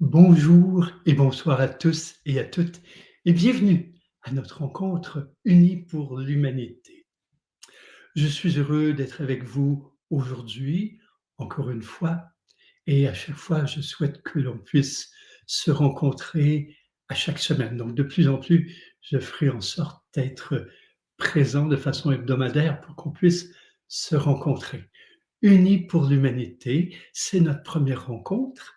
Bonjour et bonsoir à tous et à toutes et bienvenue à notre rencontre unie pour l'humanité. Je suis heureux d'être avec vous aujourd'hui, encore une fois, et à chaque fois, je souhaite que l'on puisse se rencontrer à chaque semaine. Donc, de plus en plus, je ferai en sorte d'être présent de façon hebdomadaire pour qu'on puisse se rencontrer. Unis pour l'humanité, c'est notre première rencontre.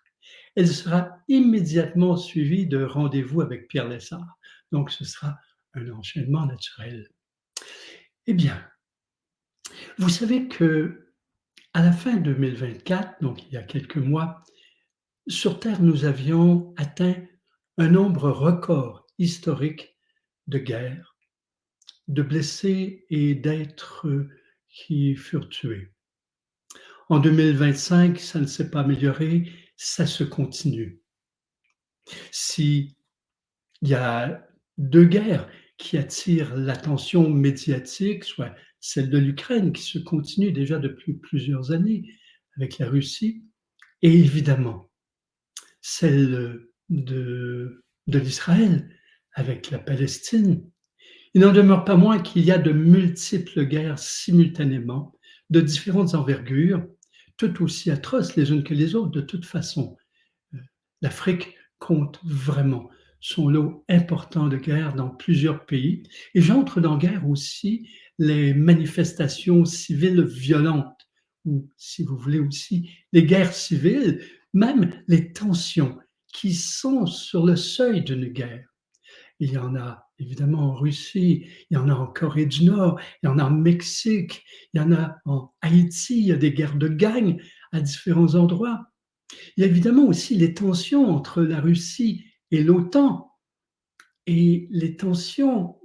Elle sera immédiatement suivie de rendez-vous avec Pierre Lessard. Donc, ce sera un enchaînement naturel. Eh bien, vous savez que à la fin 2024, donc il y a quelques mois, sur Terre, nous avions atteint un nombre record historique de guerres, de blessés et d'êtres qui furent tués. En 2025, ça ne s'est pas amélioré, ça se continue. Si il y a 2 guerres qui attirent l'attention médiatique, soit celle de l'Ukraine qui se continue déjà depuis plusieurs années avec la Russie et évidemment celle de l'Israël avec la Palestine. Il n'en demeure pas moins qu'il y a de multiples guerres simultanément, de différentes envergures, toutes aussi atroces les unes que les autres de toute façon. L'Afrique compte vraiment son lot important de guerres dans plusieurs pays et j'entre dans guerre aussi les manifestations civiles violentes ou, si vous voulez aussi, les guerres civiles, même les tensions qui sont sur le seuil d'une guerre. Il y en a évidemment en Russie, il y en a en Corée du Nord, il y en a en Mexique, il y en a en Haïti, il y a des guerres de gangs à différents endroits. Il y a évidemment aussi les tensions entre la Russie et l'OTAN et les tensions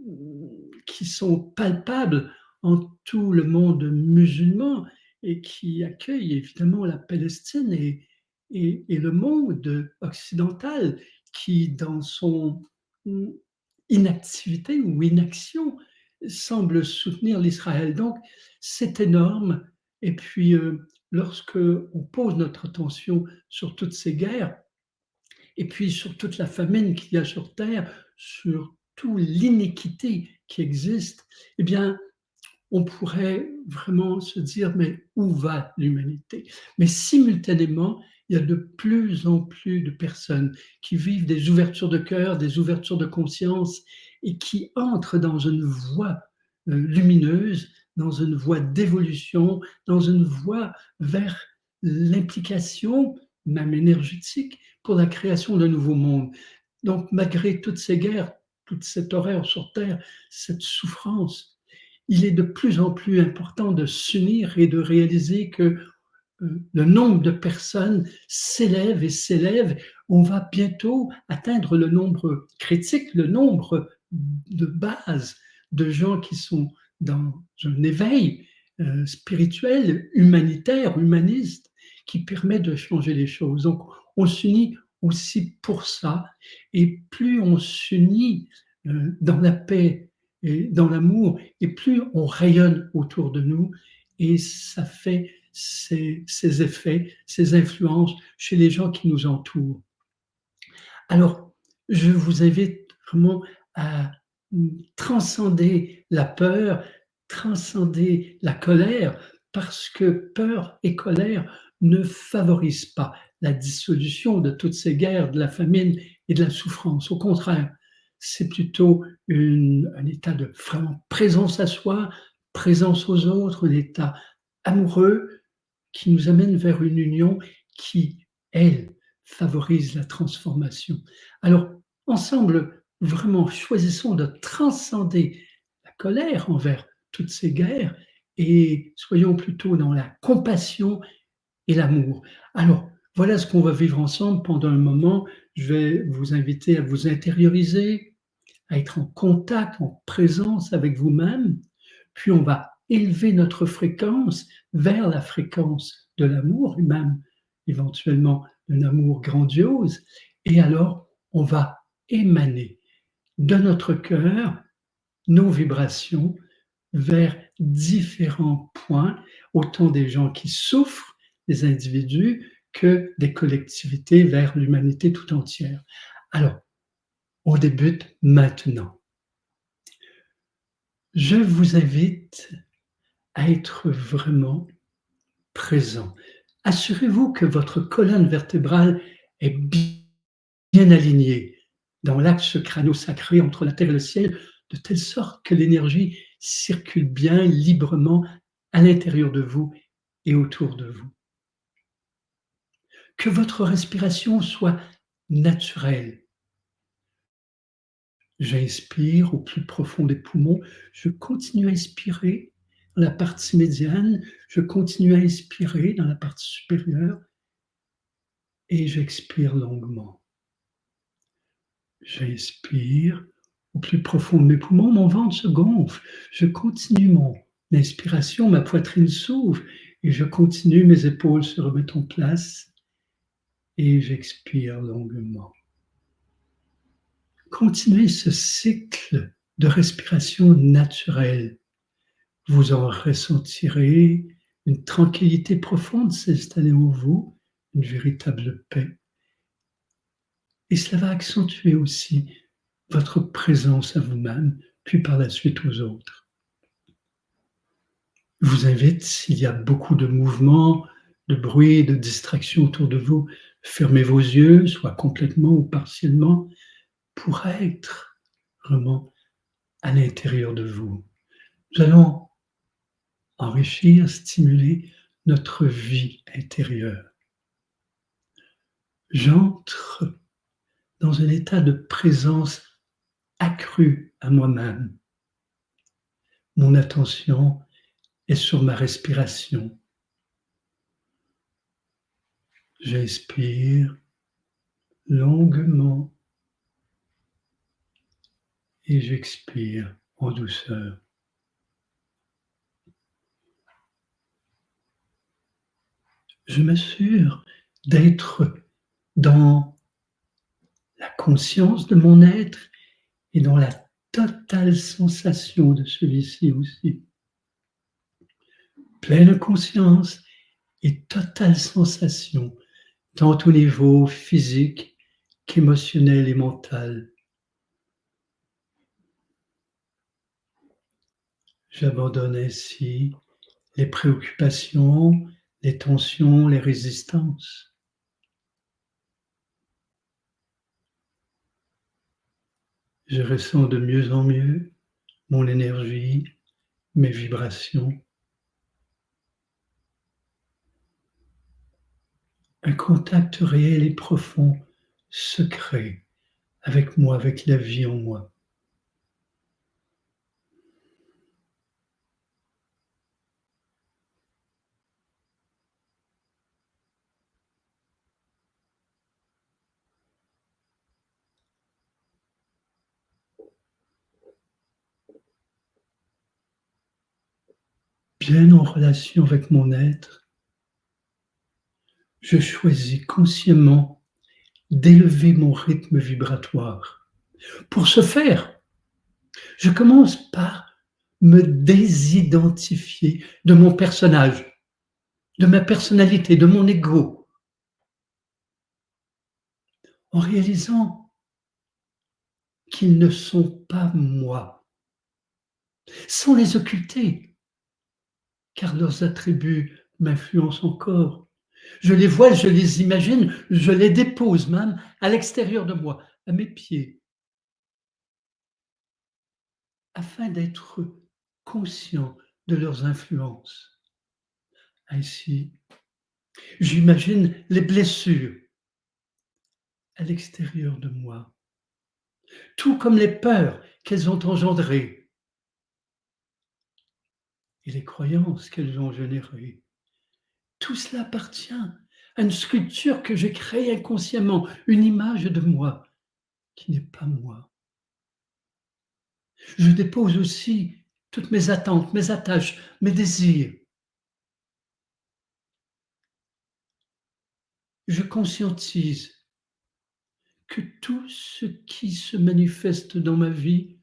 qui sont palpables en tout le monde musulman et qui accueillent évidemment la Palestine et le monde occidental qui, dans son inactivité ou inaction, semble soutenir l'Israël. Donc, c'est énorme. Et puis, lorsque on pose notre attention sur toutes ces guerres, et puis sur toute la famine qu'il y a sur Terre, sur toute l'iniquité qui existe, eh bien, on pourrait vraiment se dire, mais où va l'humanité? Mais simultanément, il y a de plus en plus de personnes qui vivent des ouvertures de cœur, des ouvertures de conscience et qui entrent dans une voie lumineuse, dans une voie d'évolution, dans une voie vers l'implication, même énergétique, pour la création d'un nouveau monde. Donc, malgré toutes ces guerres, toute cette horreur sur Terre, cette souffrance, il est de plus en plus important de s'unir et de réaliser que le nombre de personnes s'élève et s'élève. On va bientôt atteindre le nombre critique, le nombre de base de gens qui sont dans un éveil spirituel, humanitaire, humaniste, qui permet de changer les choses. Donc, on s'unit aussi pour ça. Et plus on s'unit dans la paix et dans l'amour, et plus on rayonne autour de nous, et ça fait ces effets, ces influences chez les gens qui nous entourent. Alors, je vous invite vraiment à transcender la peur, transcender la colère, parce que peur et colère ne favorisent pas la dissolution de toutes ces guerres, de la famine et de la souffrance. Au contraire, c'est plutôt un état de vraiment présence à soi, présence aux autres, un état amoureux qui nous amène vers une union qui, elle, favorise la transformation. Alors, ensemble, vraiment, choisissons de transcender la colère envers toutes ces guerres et soyons plutôt dans la compassion et l'amour. Alors, voilà ce qu'on va vivre ensemble pendant un moment. Je vais vous inviter à vous intérioriser, à être en contact, en présence avec vous-même, puis on va élever notre fréquence vers la fréquence de l'amour, et même éventuellement d'un amour grandiose, et alors on va émaner de notre cœur nos vibrations vers différents points, autant des gens qui souffrent, des individus, que des collectivités vers l'humanité tout entière. Alors, on débute maintenant. Je vous invite à être vraiment présent. Assurez-vous que votre colonne vertébrale est bien alignée dans l'axe crânio-sacré entre la terre et le ciel, de telle sorte que l'énergie circule bien librement à l'intérieur de vous et autour de vous. Que votre respiration soit naturelle. J'inspire au plus profond des poumons, je continue à inspirer dans la partie médiane, je continue à inspirer dans la partie supérieure et j'expire longuement. J'inspire au plus profond de mes poumons, mon ventre se gonfle, je continue mon inspiration, ma poitrine s'ouvre et je continue, mes épaules se remettent en place et j'expire longuement. Continuez ce cycle de respiration naturelle. Vous en ressentirez une tranquillité profonde s'installer en vous, une véritable paix. Et cela va accentuer aussi votre présence à vous-même, puis par la suite aux autres. Je vous invite, s'il y a beaucoup de mouvements, de bruit, de distractions autour de vous, fermez vos yeux, soit complètement ou partiellement, pour être vraiment à l'intérieur de vous. Nous allons enrichir, stimuler notre vie intérieure. J'entre dans un état de présence accrue à moi-même. Mon attention est sur ma respiration. J'inspire longuement et j'expire en douceur. Je m'assure d'être dans la conscience de mon être et dans la totale sensation de celui-ci aussi. Pleine conscience et totale sensation, tant au niveau physique qu'émotionnel et mental. J'abandonne ainsi les préoccupations, les tensions, les résistances. Je ressens de mieux en mieux mon énergie, mes vibrations. Un contact réel et profond se crée avec moi, avec la vie en moi. Bien en relation avec mon être, je choisis consciemment d'élever mon rythme vibratoire. Pour ce faire, je commence par me désidentifier de mon personnage, de ma personnalité, de mon ego, en réalisant qu'ils ne sont pas moi, sans les occulter, car leurs attributs m'influencent encore. Je les vois, je les imagine, je les dépose même à l'extérieur de moi, à mes pieds, afin d'être conscient de leurs influences. Ainsi, j'imagine les blessures à l'extérieur de moi, tout comme les peurs qu'elles ont engendrées et les croyances qu'elles ont générées. Tout cela appartient à une sculpture que j'ai créée inconsciemment, une image de moi qui n'est pas moi. Je dépose aussi toutes mes attentes, mes attaches, mes désirs. Je conscientise que tout ce qui se manifeste dans ma vie,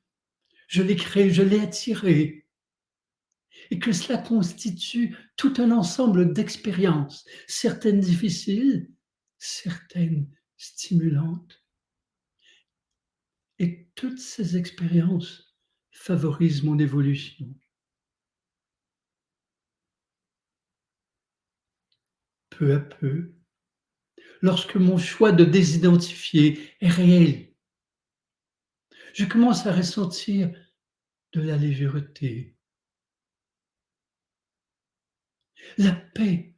je l'ai créé, je l'ai attiré. et que cela constitue tout un ensemble d'expériences, certaines difficiles, certaines stimulantes. Et toutes ces expériences favorisent mon évolution. Peu à peu, lorsque mon choix de désidentifier est réel, je commence à ressentir de la légèreté, la paix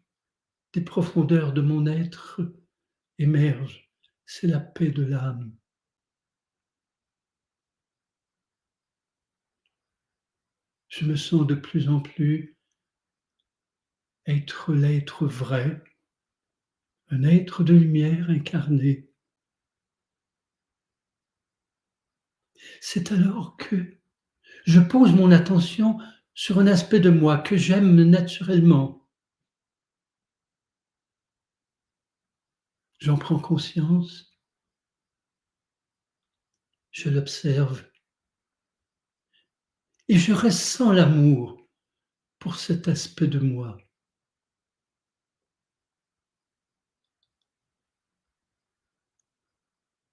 des profondeurs de mon être émerge, c'est la paix de l'âme. Je me sens de plus en plus être l'être vrai, un être de lumière incarné. C'est alors que je pose mon attention sur un aspect de moi que j'aime naturellement. J'en prends conscience, je l'observe et je ressens l'amour pour cet aspect de moi.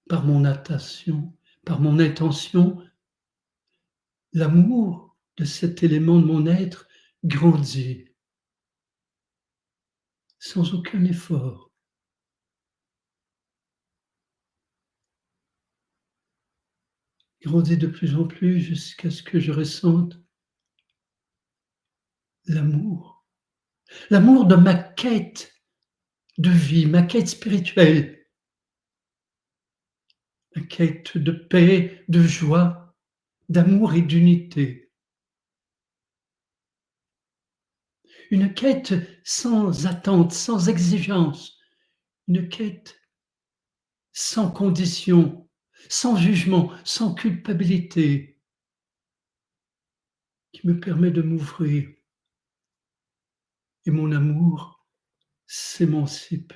Par mon attention, par mon intention, l'amour de cet élément de mon être grandit sans aucun effort. Grandit de plus en plus jusqu'à ce que je ressente l'amour. L'amour de ma quête de vie, ma quête spirituelle, ma quête de paix, de joie, d'amour et d'unité. Une quête sans attente, sans exigence, une quête sans condition, sans jugement, sans culpabilité, qui me permet de m'ouvrir et mon amour s'émancipe.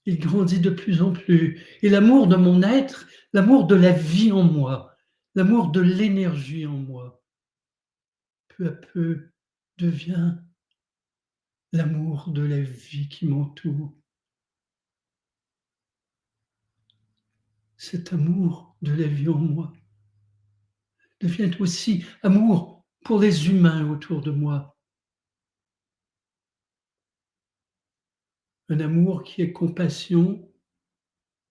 Il grandit de plus en plus et l'amour de mon être, l'amour de la vie en moi, l'amour de l'énergie en moi, peu à peu devient l'amour de la vie qui m'entoure. Cet amour de la vie en moi devient aussi amour pour les humains autour de moi. Un amour qui est compassion,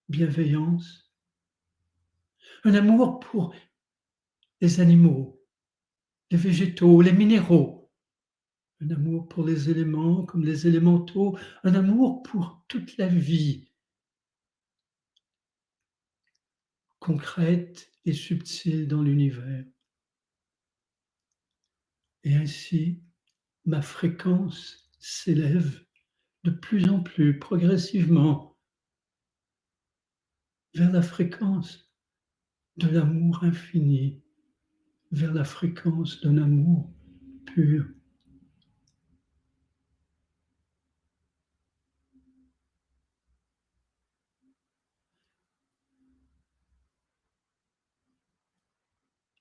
bienveillance, un amour pour les animaux, les végétaux, les minéraux, un amour pour les éléments comme les élémentaux, un amour pour toute la vie, concrète et subtile dans l'univers. Et ainsi, ma fréquence s'élève de plus en plus progressivement vers la fréquence de l'amour infini, vers la fréquence d'un amour pur.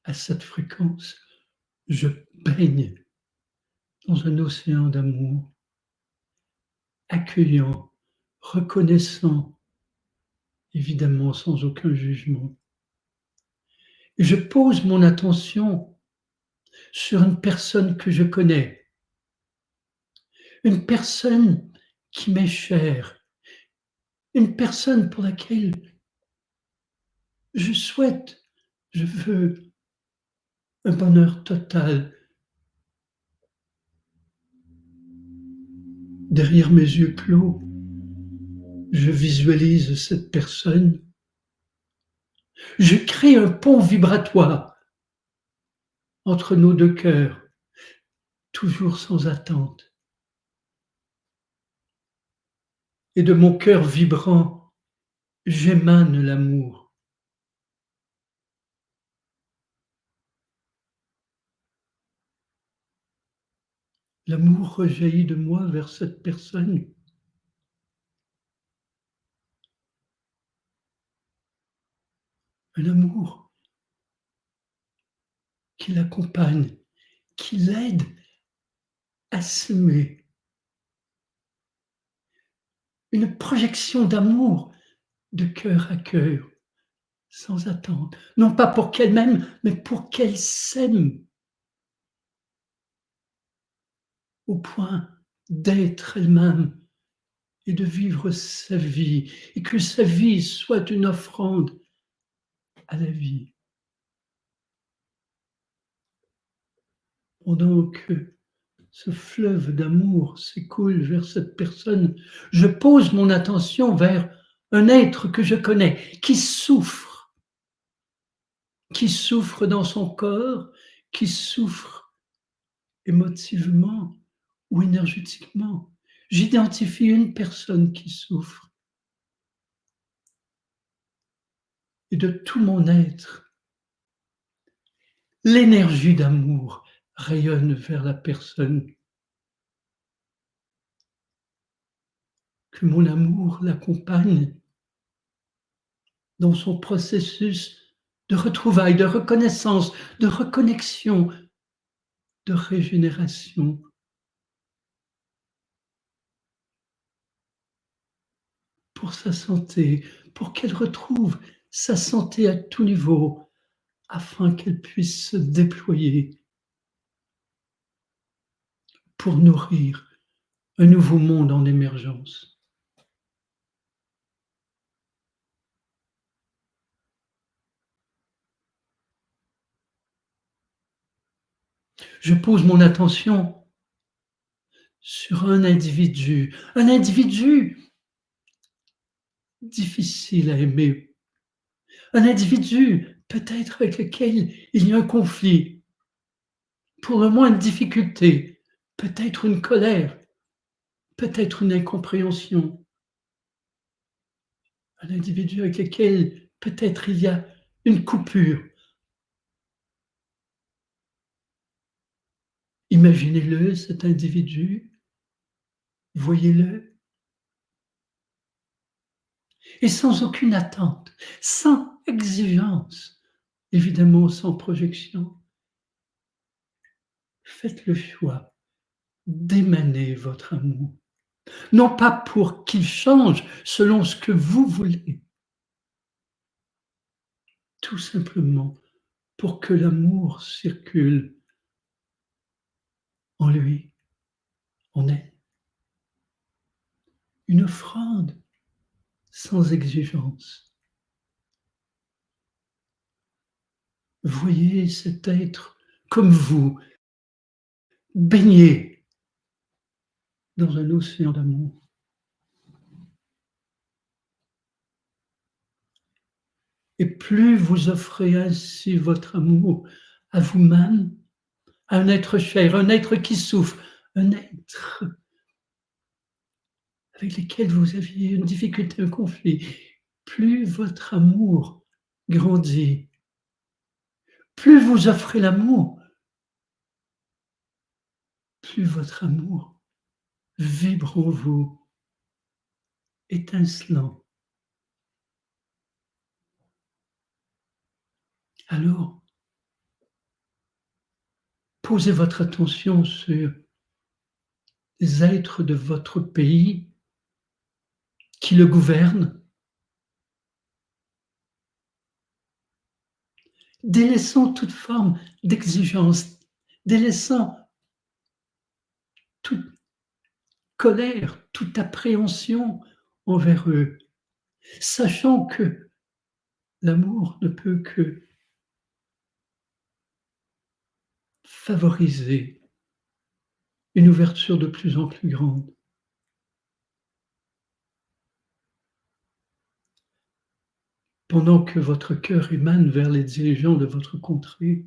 À cette fréquence, je baigne dans un océan d'amour, accueillant, reconnaissant, évidemment sans aucun jugement. Et je pose mon attention sur une personne que je connais, une personne qui m'est chère, une personne pour laquelle je souhaite, je veux un bonheur total. Derrière mes yeux clos, je visualise cette personne. Je crée un pont vibratoire entre nos deux cœurs, toujours sans attente. Et de mon cœur vibrant, j'émane l'amour. L'amour rejaillit de moi vers cette personne. Un amour qui l'accompagne, qui l'aide à s'aimer. Une projection d'amour de cœur à cœur, sans attente. Non pas pour qu'elle m'aime, mais pour qu'elle s'aime au point d'être elle-même et de vivre sa vie, et que sa vie soit une offrande à la vie. Pendant que ce fleuve d'amour s'écoule vers cette personne, je pose mon attention vers un être que je connais, qui souffre dans son corps, qui souffre émotivement ou énergétiquement. J'identifie une personne qui souffre et de tout mon être, l'énergie d'amour rayonne vers la personne. Que mon amour l'accompagne dans son processus de retrouvailles, de reconnaissance, de reconnexion, de régénération. Pour sa santé, pour qu'elle retrouve sa santé à tout niveau, afin qu'elle puisse se déployer pour nourrir un nouveau monde en émergence. Je pose mon attention sur un individu difficile à aimer, un individu peut-être avec lequel il y a un conflit, pour le moins une difficulté, peut-être une colère, peut-être une incompréhension, un individu avec lequel peut-être il y a une coupure. Imaginez-le, cet individu, voyez-le, et sans aucune attente, sans exigence, évidemment sans projection, faites le choix d'émaner votre amour. Non pas pour qu'il change selon ce que vous voulez, tout simplement pour que l'amour circule en lui, en elle. Une offrande sans exigence. Voyez cet être comme vous, baigné dans un océan d'amour. Et plus vous offrez ainsi votre amour à vous-même, à un être cher, un être qui souffre, un être avec lequel vous aviez une difficulté, un conflit, plus votre amour grandit, plus vous offrez l'amour, plus votre amour vibre en vous, étincelant. Alors, posez votre attention sur les êtres de votre pays qui le gouvernent, délaissant toute forme d'exigence, délaissant toute colère, toute appréhension envers eux, sachant que l'amour ne peut que favoriser une ouverture de plus en plus grande. Pendant que votre cœur émane vers les dirigeants de votre contrée,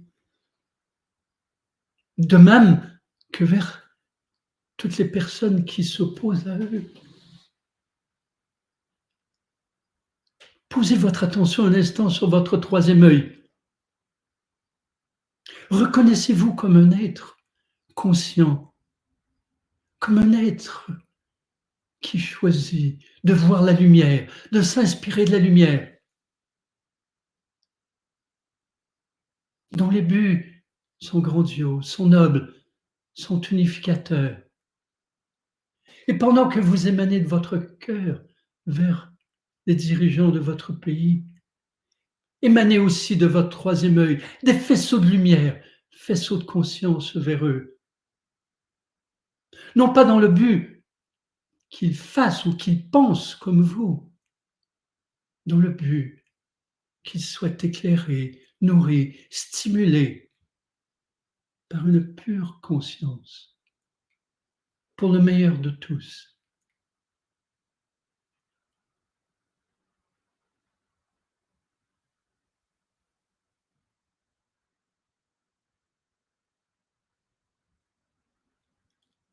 de même que vers toutes les personnes qui s'opposent à eux. Posez votre attention un instant sur votre troisième œil. Reconnaissez-vous comme un être conscient, comme un être qui choisit de voir la lumière, de s'inspirer de la lumière, dont les buts sont grandioses, sont nobles, sont unificateurs. Et pendant que vous émanez de votre cœur vers les dirigeants de votre pays, émanez aussi de votre troisième œil des faisceaux de lumière, faisceaux de conscience vers eux. Non pas dans le but qu'ils fassent ou qu'ils pensent comme vous, dans le but qu'ils soient éclairés, nourris, stimulés par une pure conscience, pour le meilleur de tous.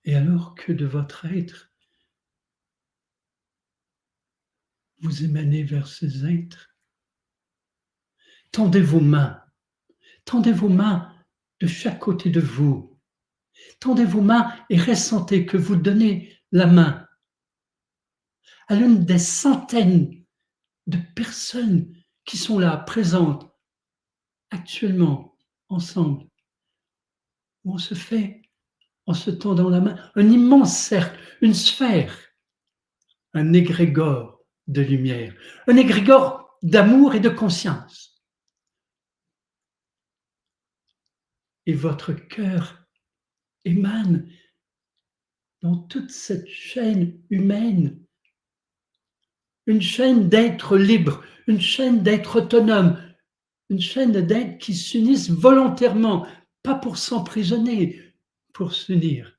Et alors que de votre être, vous émanez vers ces êtres, tendez vos mains, tendez vos mains de chaque côté de vous. Tendez vos mains et ressentez que vous donnez la main à l'une des centaines de personnes qui sont là, présentes, actuellement, ensemble, où on se fait, en se tendant la main, un immense cercle, une sphère, un égrégore de lumière, un égrégore d'amour et de conscience. Et votre cœur émane dans toute cette chaîne humaine, une chaîne d'êtres libres, une chaîne d'êtres autonomes, une chaîne d'êtres qui s'unissent volontairement, pas pour s'emprisonner, pour s'unir.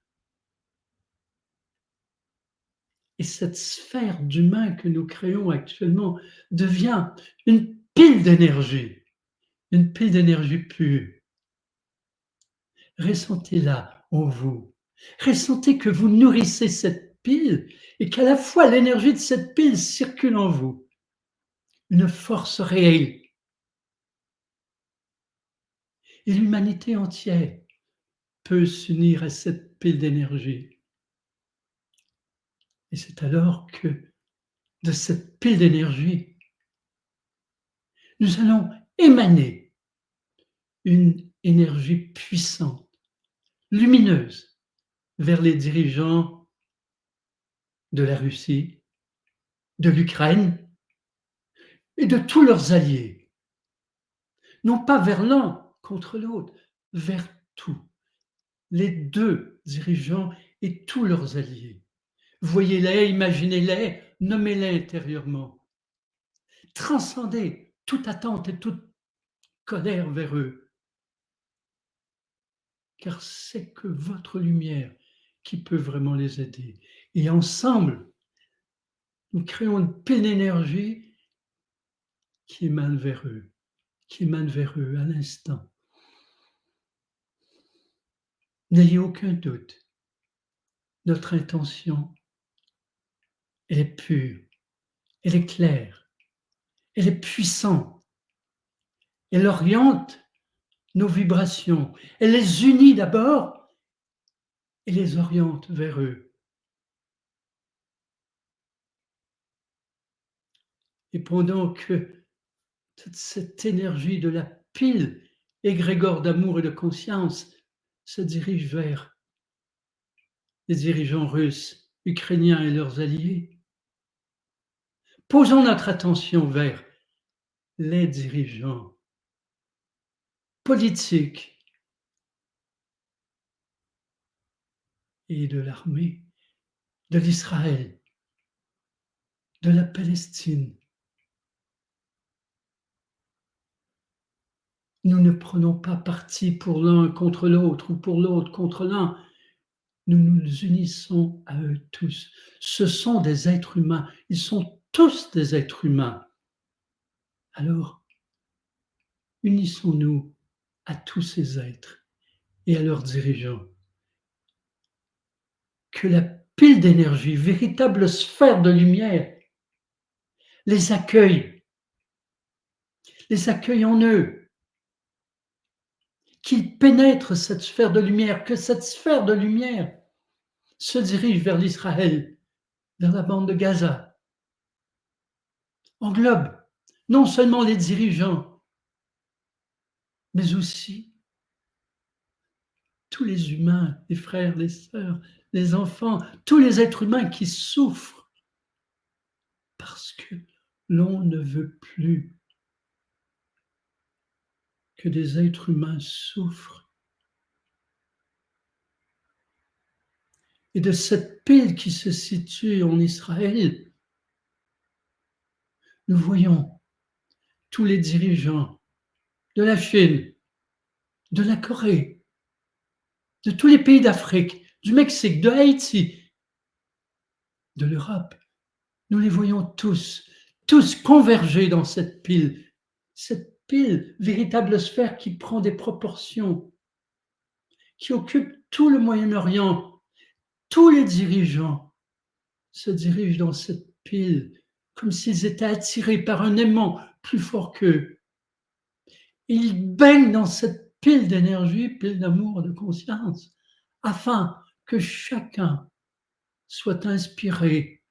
Et cette sphère d'humain que nous créons actuellement devient une pile d'énergie pure. Ressentez-la en vous. Ressentez que vous nourrissez cette pile et qu'à la fois l'énergie de cette pile circule en vous. Une force réelle. Et l'humanité entière peut s'unir à cette pile d'énergie. Et c'est alors que de cette pile d'énergie, nous allons émaner une énergie puissante, lumineuse, vers les dirigeants de la Russie, de l'Ukraine et de tous leurs alliés. Non pas vers l'un contre l'autre, vers tous, les deux dirigeants et tous leurs alliés. Voyez-les, imaginez-les, nommez-les intérieurement. Transcendez toute attente et toute colère vers eux, car c'est que votre lumière qui peut vraiment les aider. Et ensemble, nous créons une pleine énergie qui émane vers eux, à l'instant. N'ayez aucun doute, notre intention, elle est pure, elle est claire, elle est puissante, elle oriente nos vibrations, elle les unit d'abord et les oriente vers eux. Et pendant que toute cette énergie de la pile égrégore d'amour et de conscience se dirige vers les dirigeants russes, ukrainiens et leurs alliés, posons notre attention vers les dirigeants politiques et de l'armée, de l'Israël, de la Palestine. Nous ne prenons pas parti pour l'un contre l'autre ou pour l'autre contre l'un. Nous nous unissons à eux tous. Ce sont des êtres humains. Ils sont tous des êtres humains. Alors, unissons-nous à tous ces êtres et à leurs dirigeants. Que la pile d'énergie, véritable sphère de lumière, les accueille en eux, qu'ils pénètrent cette sphère de lumière, que cette sphère de lumière se dirige vers l'Israël, vers la bande de Gaza, englobe non seulement les dirigeants, mais aussi tous les humains, les frères, les sœurs, les enfants, tous les êtres humains qui souffrent parce que l'on ne veut plus que des êtres humains souffrent. Et de cette pile qui se situe en Israël, nous voyons tous les dirigeants de la Chine, de la Corée, de tous les pays d'Afrique, du Mexique, de Haïti, de l'Europe. Nous les voyons tous converger dans cette pile, véritable sphère qui prend des proportions, qui occupe tout le Moyen-Orient. Tous les dirigeants se dirigent dans cette pile comme s'ils étaient attirés par un aimant plus fort qu'eux. Ils baignent dans cette pile d'énergie, pile d'amour, de conscience, afin que chacun soit inspiré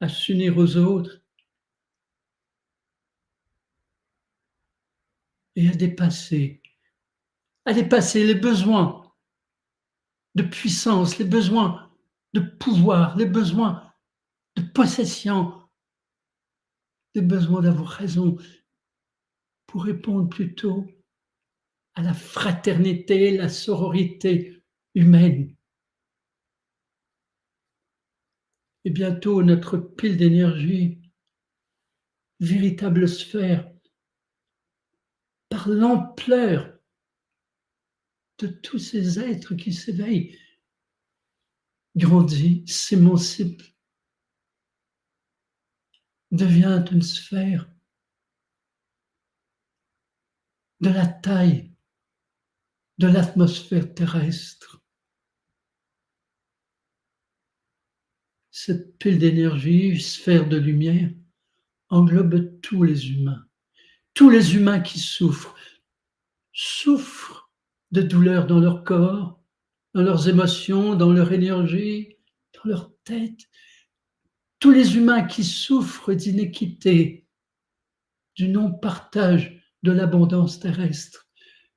à s'unir aux autres et à dépasser les besoins de puissance, les besoins de pouvoir, les besoins de possession, les besoins d'avoir raison, pour répondre plutôt à la fraternité, la sororité humaine. Et bientôt, notre pile d'énergie, véritable sphère, par l'ampleur de tous ces êtres qui s'éveillent, grandit, s'émancipe, devient une sphère de la taille de l'atmosphère terrestre. Cette pile d'énergie, sphère de lumière, englobe tous les humains qui souffrent de douleurs dans leur corps, dans leurs émotions, dans leur énergie, dans leur tête. Tous les humains qui souffrent d'inéquité, du non-partage de l'abondance terrestre.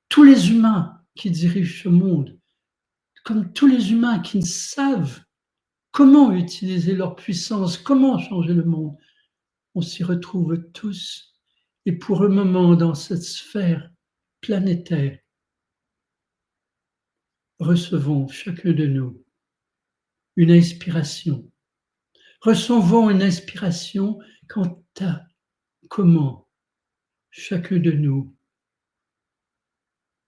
Tous les humains qui dirigent ce monde, comme tous les humains qui ne savent comment utiliser leur puissance, comment changer le monde. On s'y retrouve tous et pour un moment dans cette sphère planétaire, recevons chacun de nous une inspiration. Recevons une inspiration quant à comment chacun de nous,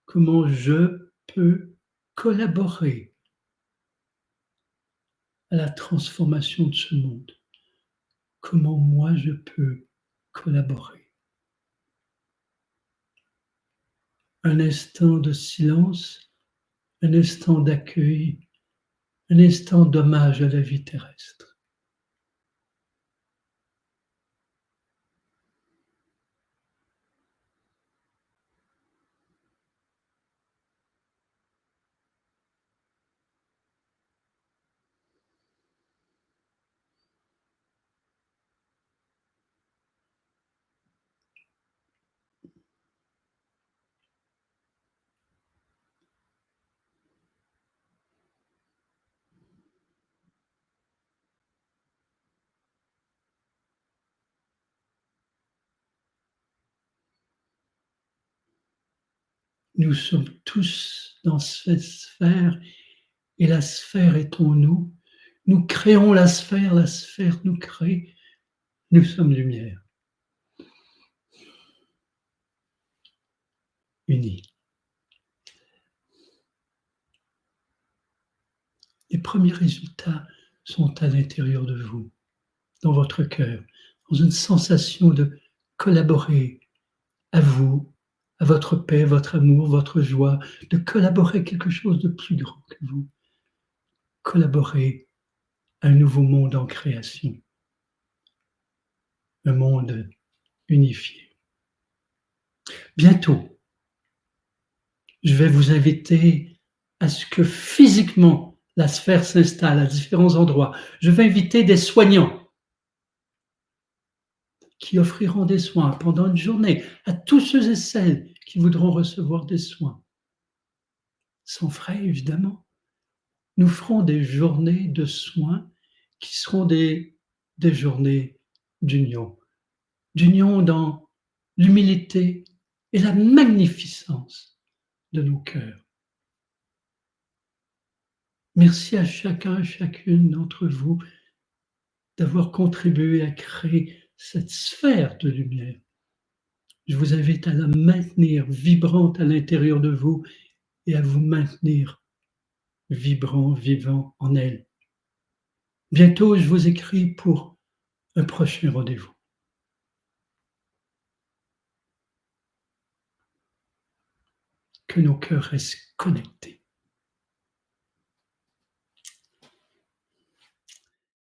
comment je peux collaborer à la transformation de ce monde. Comment moi je peux collaborer. Un instant de silence, un instant d'accueil, un instant d'hommage à la vie terrestre. Nous sommes tous dans cette sphère et la sphère est en nous. Nous créons la sphère nous crée. Nous sommes lumière. Unis. Les premiers résultats sont à l'intérieur de vous, dans votre cœur, dans une sensation de collaborer à vous, à votre paix, votre amour, votre joie, de collaborer à quelque chose de plus grand que vous. Collaborer à un nouveau monde en création. Un monde unifié. Bientôt, je vais vous inviter à ce que physiquement la sphère s'installe à différents endroits. Je vais inviter des soignants qui offriront des soins pendant une journée à tous ceux et celles qui voudront recevoir des soins. sans frais évidemment. Nous ferons des journées de soins qui seront des journées d'union. D'union dans l'humilité et la magnificence de nos cœurs. Merci à chacun, chacune d'entre vous d'avoir contribué à créer cette sphère de lumière. Je vous invite à la maintenir vibrante à l'intérieur de vous et à vous maintenir vibrant, vivant en elle. Bientôt, je vous écris pour un prochain rendez-vous. Que nos cœurs restent connectés.